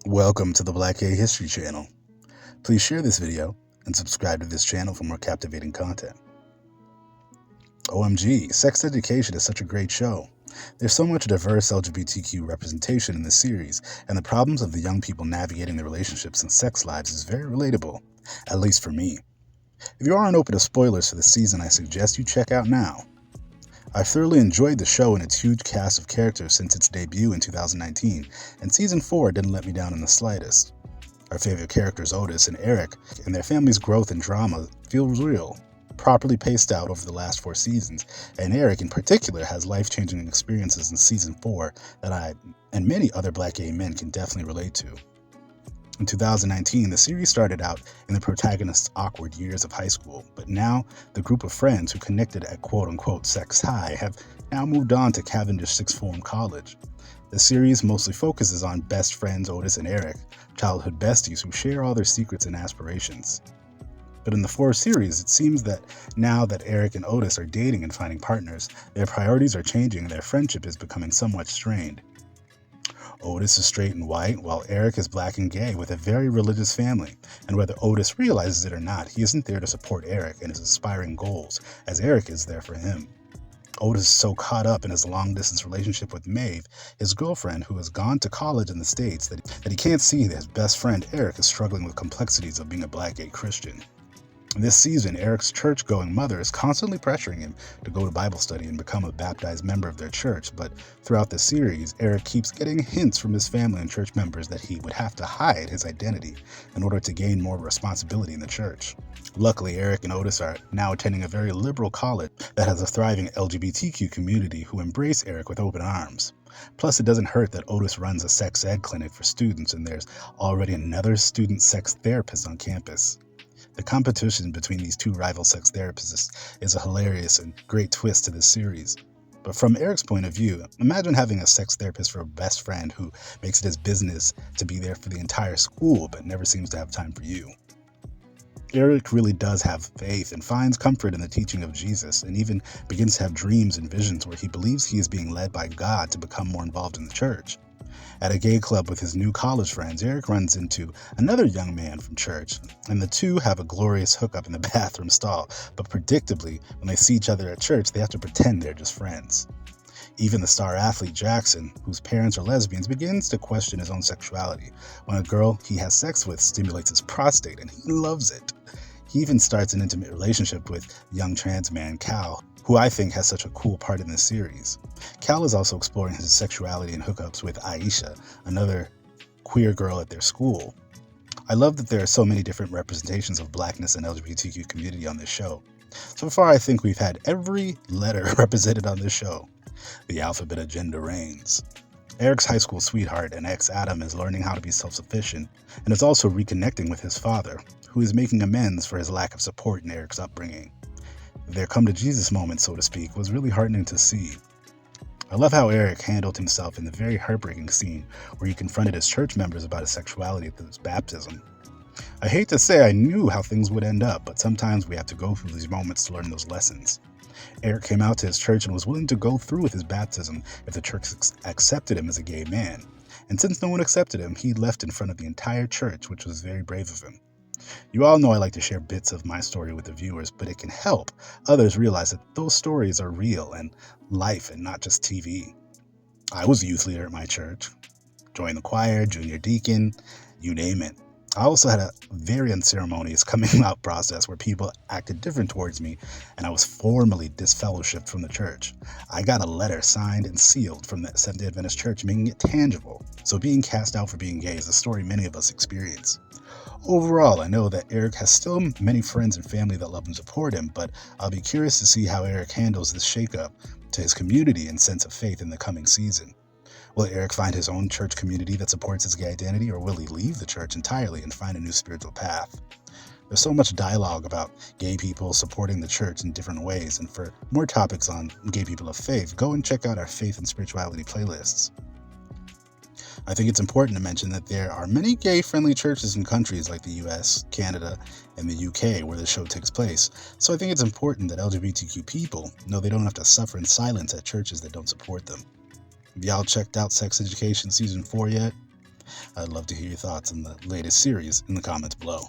Welcome to the Black Gay History Channel. Please share this video and subscribe to this channel for more captivating content. OMG, Sex Education is such a great show. There's so much diverse LGBTQ representation in this series, and the problems of the young people navigating their relationships and sex lives is very relatable, at least for me. If you aren't open to spoilers for the season, I suggest you check out now. I've thoroughly enjoyed the show and its huge cast of characters since its debut in 2019, and Season 4 didn't let me down in the slightest. Our favorite characters, Otis and Eric, and their family's growth and drama feels real, properly paced out over the last 4 seasons, and Eric in particular has life-changing experiences in Season 4 that I and many other Black gay men can definitely relate to. In 2019, the series started out in the protagonist's awkward years of high school, but now the group of friends who connected at quote-unquote sex high have now moved on to Cavendish Sixth Form College. The series mostly focuses on best friends Otis and Eric, childhood besties who share all their secrets and aspirations. But in the 4th series, it seems that now that Eric and Otis are dating and finding partners, their priorities are changing and their friendship is becoming somewhat strained. Otis is straight and white, while Eric is black and gay with a very religious family, and whether Otis realizes it or not, he isn't there to support Eric and his aspiring goals, as Eric is there for him. Otis is so caught up in his long-distance relationship with Maeve, his girlfriend who has gone to college in the States, that he can't see that his best friend Eric is struggling with complexities of being a black gay Christian. This season, Eric's church-going mother is constantly pressuring him to go to Bible study and become a baptized member of their church, but throughout the series, Eric keeps getting hints from his family and church members that he would have to hide his identity in order to gain more responsibility in the church. Luckily, Eric and Otis are now attending a very liberal college that has a thriving LGBTQ community who embrace Eric with open arms. Plus, it doesn't hurt that Otis runs a sex ed clinic for students and there's already another student sex therapist on campus. The competition between these two rival sex therapists is a hilarious and great twist to this series. But from Eric's point of view, imagine having a sex therapist for a best friend who makes it his business to be there for the entire school but never seems to have time for you. Eric really does have faith and finds comfort in the teaching of Jesus, and even begins to have dreams and visions where he believes he is being led by God to become more involved in the church. At a gay club with his new college friends, Eric runs into another young man from church, and the two have a glorious hookup in the bathroom stall, but predictably, when they see each other at church, they have to pretend they're just friends. Even the star athlete Jackson, whose parents are lesbians, begins to question his own sexuality when a girl he has sex with stimulates his prostate, and he loves it. He even starts an intimate relationship with young trans man Cal, who I think has such a cool part in this series. Cal is also exploring his sexuality and hookups with Aisha, another queer girl at their school. I love that there are so many different representations of blackness and LGBTQ community on this show. So far, I think we've had every letter represented on this show. The alphabet agenda reigns. Eric's high school sweetheart and ex Adam is learning how to be self-sufficient, and is also reconnecting with his father, who is making amends for his lack of support in Eric's upbringing. Their come-to-Jesus moment, so to speak, was really heartening to see. I love how Eric handled himself in the very heartbreaking scene where he confronted his church members about his sexuality at his baptism. I hate to say I knew how things would end up, but sometimes we have to go through these moments to learn those lessons. Eric came out to his church and was willing to go through with his baptism if the church accepted him as a gay man. And since no one accepted him, he left in front of the entire church, which was very brave of him. You all know I like to share bits of my story with the viewers, but it can help others realize that those stories are real and life and not just TV. I was a youth leader at my church, joined the choir, junior deacon, you name it. I also had a very unceremonious coming out process where people acted different towards me, and I was formally disfellowshipped from the church. I got a letter signed and sealed from the Seventh-day Adventist Church, making it tangible. So being cast out for being gay is a story many of us experience. Overall, I know that Eric has still many friends and family that love and support him, but I'll be curious to see how Eric handles this shakeup to his community and sense of faith in the coming season. Will Eric find his own church community that supports his gay identity, or will he leave the church entirely and find a new spiritual path? There's so much dialogue about gay people supporting the church in different ways, and for more topics on gay people of faith, go and check out our faith and spirituality playlists. I think it's important to mention that there are many gay-friendly churches in countries like the US, Canada, and the UK where the show takes place, so I think it's important that LGBTQ people know they don't have to suffer in silence at churches that don't support them. Have y'all checked out Sex Education Season 4 yet? I'd love to hear your thoughts on the latest series in the comments below.